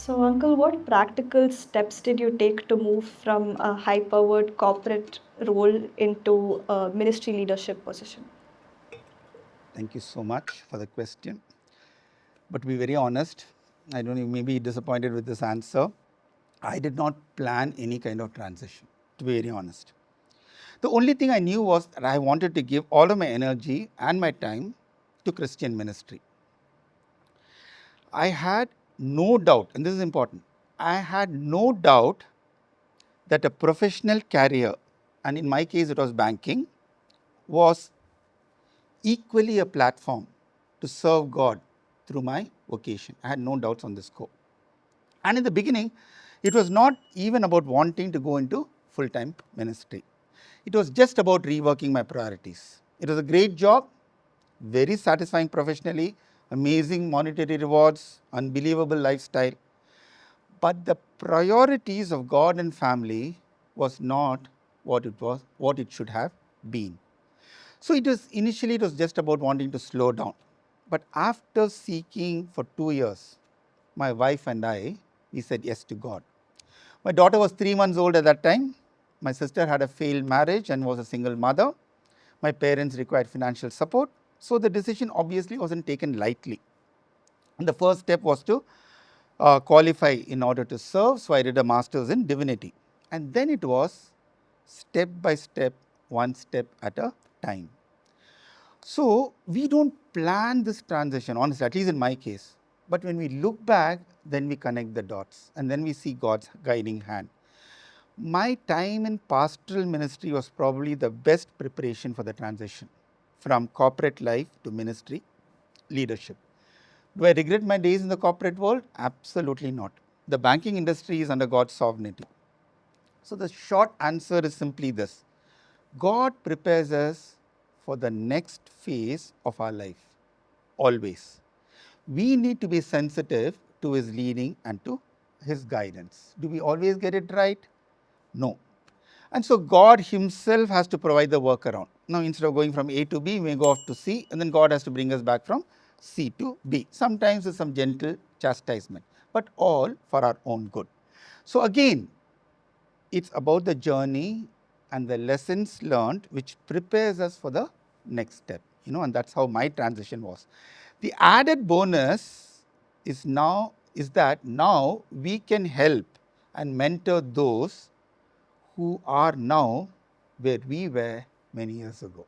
So, Uncle, what practical steps did you take to move from a high powered corporate role into a ministry leadership position? Thank you so much for the question. But to be very honest, I don't know, you may be disappointed with this answer. I did not plan any kind of transition, to be very honest. The only thing I knew was that I wanted to give all of my energy and my time to Christian ministry. I had no doubt, and this is important, I had no doubt that a professional career, and in my case it was banking, was equally a platform to serve God through my vocation. I had no doubts on this score. And in the beginning, it was not even about wanting to go into full time ministry. It was just about reworking my priorities. It was a great job, very satisfying professionally, amazing monetary rewards, unbelievable lifestyle. But the priorities of God and family was not what it should have been. So it was just about wanting to slow down. But after seeking for 2 years, my wife and I, we said yes to God. My daughter was 3 months old at that time. My sister had a failed marriage and was a single mother. My parents required financial support. So the decision obviously wasn't taken lightly. And the first step was to qualify in order to serve. So I did a master's in divinity. And then it was step by step, one step at a time. So we don't plan this transition, honestly, at least in my case. But when we look back, then we connect the dots and then we see God's guiding hand. My time in pastoral ministry was probably the best preparation for the transition from corporate life to ministry leadership. Do I regret my days in the corporate world? Absolutely not. The banking industry is under God's sovereignty. So the short answer is simply this: God prepares us for the next phase of our life, always. We need to be sensitive to His leading and to His guidance. Do we always get it right? No. And so God Himself has to provide the workaround. Now, instead of going from A to B, we may go off to C, and then God has to bring us back from C to B. Sometimes with some gentle chastisement, but all for our own good. So again, it's about the journey and the lessons learned which prepares us for the next step, and that's how my transition was. The added bonus is that now we can help and mentor those who are now where we were many years ago.